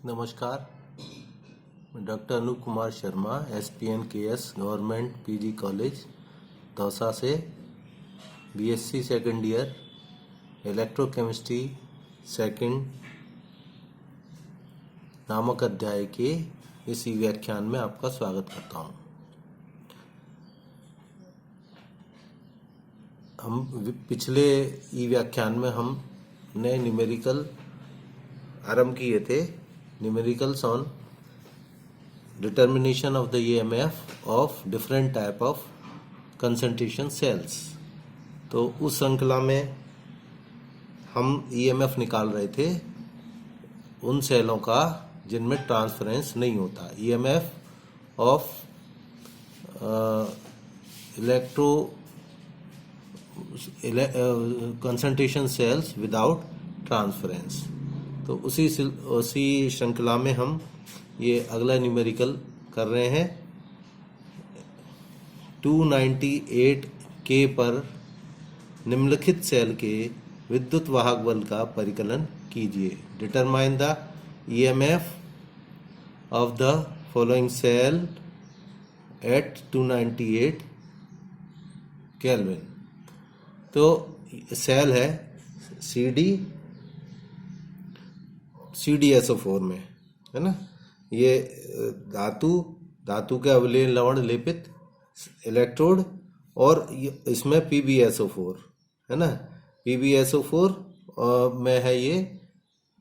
नमस्कार, मैं doctor Anoop Kumar Sharma SPNKS government PG college Dausa से BSc second year electrochemistry second नामक अध्याय के इस व्याख्यान में आपका स्वागत करता हूँ। हम पिछले व्याख्यान में हमने न्यूमेरिकल आरंभ किए थे, numericals on determination of the EMF of different type of concentration cells. तो उस श्रृंखला में हम EMF निकाल रहे थे उन सेलों का जिनमें ट्रांसफरेंस नहीं होता, EMF of concentration cells without transference. तो उसी श्रृंखला में हम ये अगला न्यूमेरिकल कर रहे हैं। 298 K पर निम्नलिखित सेल के विद्युत वाहक बल का परिकलन कीजिए। Determine the EMF of the following cell at 298 kelvin. तो सेल है CdSO4 में, है ना। ये धातु के अवलेय लवण लेपित इलेक्ट्रोड और इसमें PbSO4 है ना। PbSO4 में है ये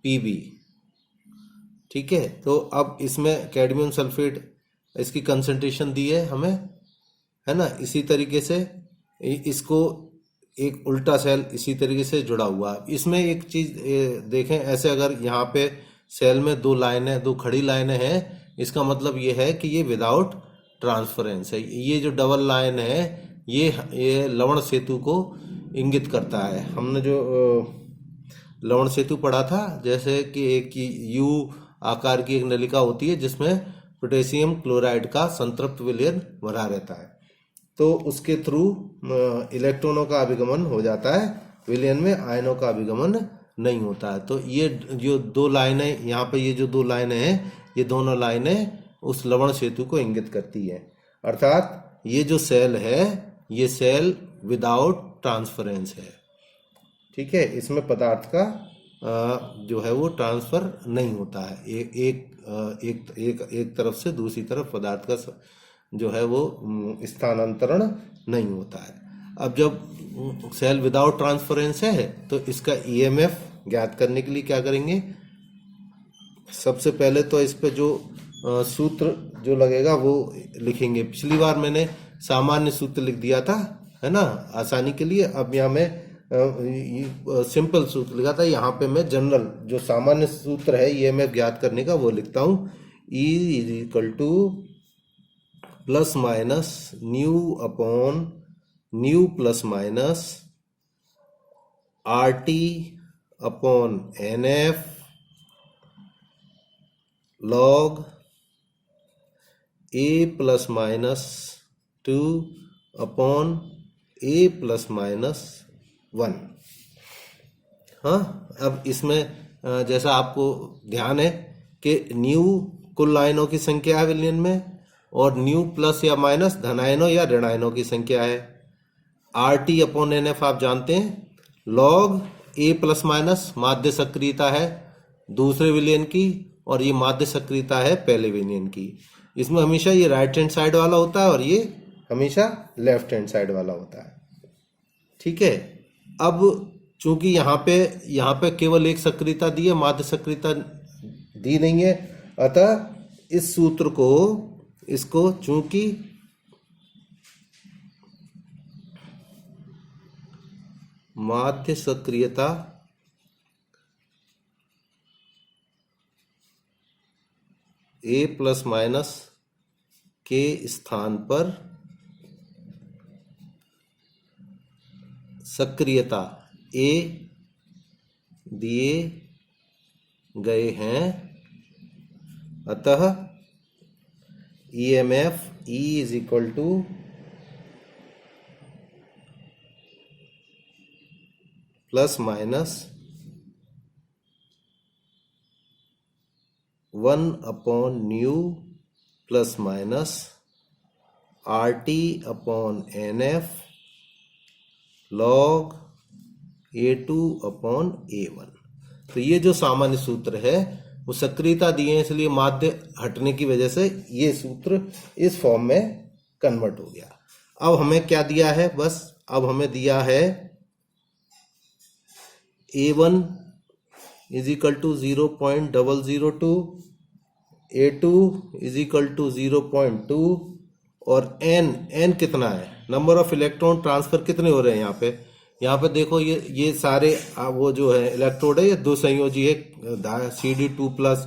Pb, ठीक है। तो अब इसमें कैडमियम सल्फेट इसकी कंसंट्रेशन दी है हमें, है ना। इसी तरीके से इसको एक उल्टा सेल इसी तरीके से जुड़ा हुआ। इसमें एक चीज देखें, ऐसे अगर यहाँ पे सेल में दो खड़ी लाइनें हैं, इसका मतलब ये है कि ये विदाउट ट्रांसफरेंस है। ये जो डबल लाइन है ये लवण सेतु को इंगित करता है। हमने जो लवण सेतु पढ़ा था, जैसे कि एक U आकार की एक नलिका होती है जिसमें पोटेशियम क्लोराइड का संतृप्त विलयन भरा रहता है, तो उसके थ्रू इलेक्ट्रॉनों का अभिगमन हो जाता है, विलयन में आयनों का अभिगमन नहीं होता है। तो ये जो दो लाइनें यहाँ पे, ये जो दो लाइनें हैं, ये दोनों लाइनें उस लवण सेतु को इंगित करती है। अर्थात ये जो सेल है ये सेल विदाउट ट्रांसफरेंस है, ठीक है। इसमें पदार्थ का जो है वो ट्रांसफर नहीं होता है। एक तरफ से दूसरी तरफ पदार्थ का जो है वो स्थानांतरण नहीं होता है। अब जब सेल विदाउट ट्रांसफरेंस है तो इसका EMF ज्ञात करने के लिए क्या करेंगे, सबसे पहले तो इस पे जो सूत्र जो लगेगा वो लिखेंगे। पिछली बार मैंने सामान्य सूत्र लिख दिया था, है ना, आसानी के लिए। अब यहाँ मैं सिंपल सूत्र लिखा था, यहाँ पे मैं जनरल जो सामान्य सूत्र है EMF ज्ञात करने का वो लिखता हूँ। E plus minus new upon new plus minus RT upon NF log A plus minus 2 upon A plus minus 1। हाँ, अब इसमें जैसा आपको ध्यान है कि न्यू कुल लाइनों की संख्या है विलयन में, और न्यू प्लस या माइनस धनायनों या ऋणायनों की संख्या है। RT अपॉन NF आप जानते हैं, लॉग A प्लस माइनस माध्य सक्रियता है दूसरे विलयन की, और ये माध्य सक्रियता है पहले विलयन की। इसमें हमेशा ये राइट हैंड साइड वाला होता है और ये हमेशा लेफ्ट हैंड साइड वाला होता है, ठीक है। अब चूंकि यहाँ पे केवल एक सक्रियता दी है, माध्य सक्रियता दी नहीं है, अतः इस सूत्र को इसको चूंकि माध्य सक्रियता A प्लस माइनस के स्थान पर सक्रियता A दिए गए हैं, अतः EMF E is equal to plus minus 1/न्यू plus minus RT/NF log A2/A1। तो ये जो सामान्य सूत्र है वो सक्रियता दिए हैं, इसलिए माध्य हटने की वजह से ये सूत्र इस फॉर्म में कन्वर्ट हो गया। अब हमें क्या दिया है, बस अब हमें दिया है A1 is equal to 0.002, A2 is equal to 0.2 और n कितना है, नंबर ऑफ इलेक्ट्रॉन ट्रांसफर कितने हो रहे हैं यहाँ पे देखो, ये सारे वो जो है इलेक्ट्रोड है, ये दो संयोजी है, CD2+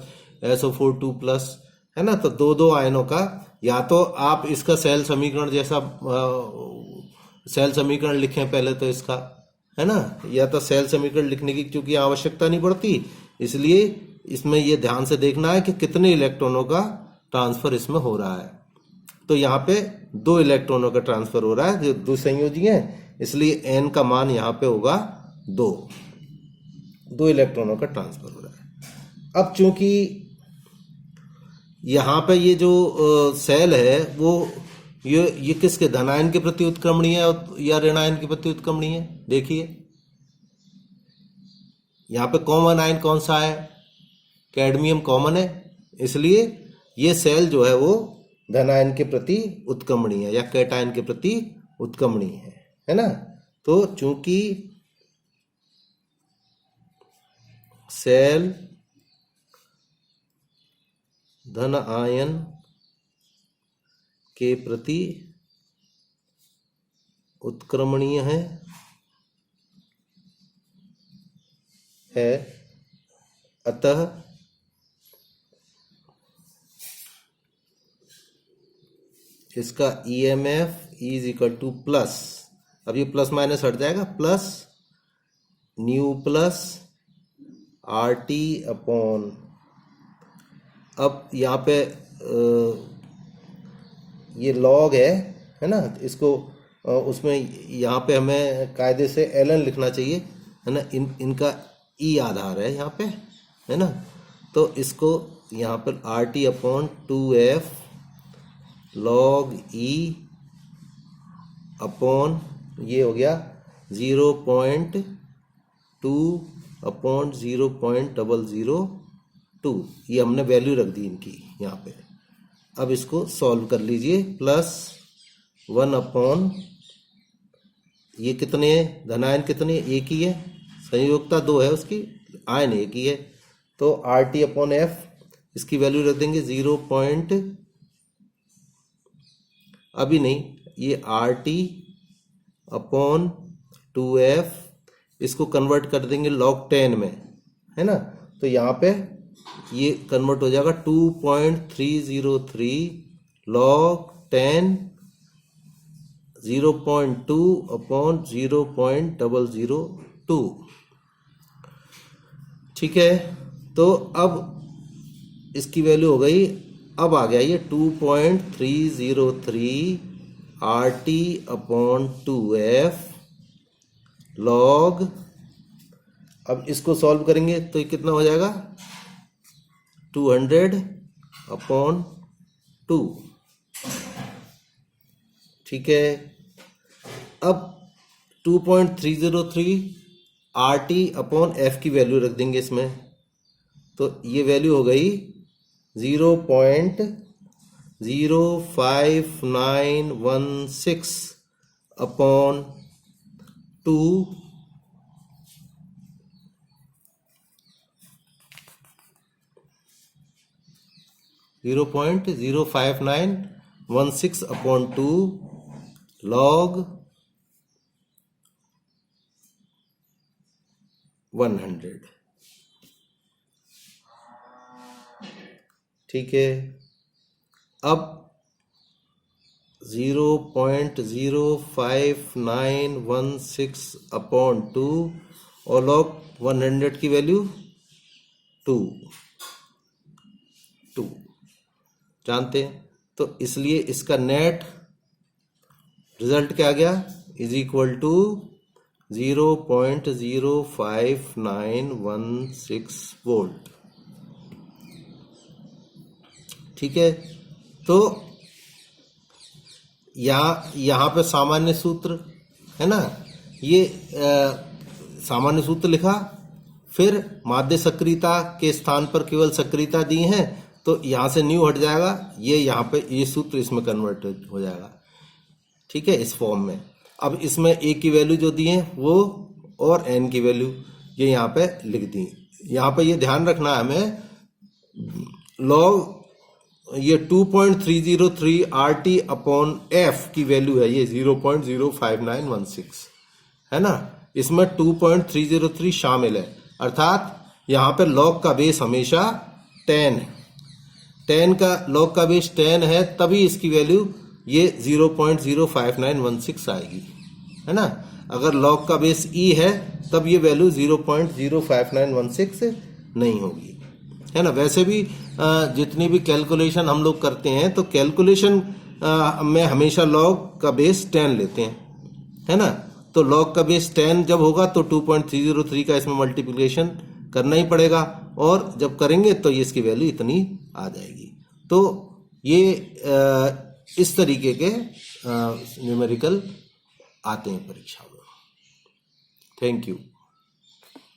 SO4 2+, है ना। तो दो आयनों का, या तो आप इसका सेल समीकरण जैसा सेल समीकरण लिखें पहले तो इसका, है ना, या तो सेल समीकरण लिखने की क्योंकि आवश्यकता नहीं पड़ती, इसलिए इसमें ये ध्यान से देखना है कि कितने इलेक्ट्रॉनों का ट्रांसफर इसमें हो रहा है। तो यहाँ पे 2 इलेक्ट्रॉनों का ट्रांसफर हो रहा है, जो दो संयोजी हैं, इसलिए n का मान यहाँ पे होगा 2 इलेक्ट्रॉनों का ट्रांसफर हो रहा है। अब चूंकि यहाँ पे ये जो सेल है वो ये किसके, धनायन के प्रति उत्क्रमणीय है या ऋणायन के प्रति उत्क्रमणीय है, देखिए यहाँ पे कॉमन आयन कौन सा है, कैडमियम कॉमन है, इसलिए ये सेल जो है वो धनायन के प्रति उत्क्रमणीय है या कैटायन के प्रति उत्क्रमणीय है ना। तो चूंकि सेल धन आयन के प्रति उत्क्रमणीय है अतः इसका EMF is equal to plus, अब ये प्लस माइनस हट जाएगा, प्लस न्यू प्लस RT/, अब यहाँ पे ये लॉग है ना, इसको उसमें यहाँ पे हमें कायदे से ln लिखना चाहिए, है ना, इनका E आधार है यहाँ पे, है ना। तो इसको यहाँ पर RT/2F log E अपॉन ये हो गया 0.2/0.002, ये हमने वैल्यू रख दी इनकी यहाँ पे। अब इसको सॉल्व कर लीजिए, प्लस 1/, ये कितने हैं, धनायन कितने, एक ही है, संयोजकता 2 है उसकी, आयन एक ही है, तो RT/F इसकी वैल्यू रख देंगे 0. अभी नहीं, ये RT/2F इसको कन्वर्ट कर देंगे log 10 में, है ना। तो यहाँ पे ये कन्वर्ट हो जाएगा 2.303 log 10 0.2/0.002, ठीक है। तो अब इसकी वैल्यू हो गई, अब आ गया ये 2.303 RT/2F log, अब इसको सॉल्व करेंगे तो ये कितना हो जाएगा 200/2, ठीक है। अब 2.303 RT/F की वैल्यु रख देंगे इसमें, तो ये वैल्यू हो गई 0.05916/2, 0.05916/2 log 100, ठीक है। अब 0.05916/2 और log 100 की वैल्यू 2 जानते हैं, तो इसलिए इसका नेट रिजल्ट क्या आ गया, इज इक्वल टू 0.05916 वोल्ट। ठीक है। तो यहाँ पे सामान्य सूत्र है ना, ये सामान्य सूत्र लिखा, फिर माध्य सक्रियता के स्थान पर केवल सक्रियता दी है, तो यहाँ से न्यू हट जाएगा, ये यहाँ पे ये सूत्र इसमें कन्वर्ट हो जाएगा, ठीक है, इस फॉर्म में। अब इसमें ए की वैल्यू जो दी है वो और एन की वैल्यू ये यहाँ पे लिख दी। यहाँ पे ये ध्यान रखना है हमें, लॉग ये 2.303 RT अपॉन एफ की वैल्यू है, ये 0.05916 है ना, इसमें 2.303 शामिल है, अर्थात यहाँ पे लॉग का बेस हमेशा 10 है, 10 का लॉग का बेस 10 है, तभी इसकी वैल्यू ये 0.05916 आएगी, है ना। अगर लॉग का बेस ई है तब ये वैल्यू 0.05916 नहीं होगी, है ना। वैसे भी जितनी भी कैलकुलेशन हम लोग करते हैं तो कैलकुलेशन में हमेशा लॉग का बेस 10 लेते हैं, है ना। तो लॉग का बेस 10 जब होगा तो 2.303 का इसमें मल्टीप्लिकेशन करना ही पड़ेगा, और जब करेंगे तो ये इसकी वैल्यू इतनी आ जाएगी। तो ये इस तरीके के न्यूमेरिकल आते हैं परीक्षा में। Thank you.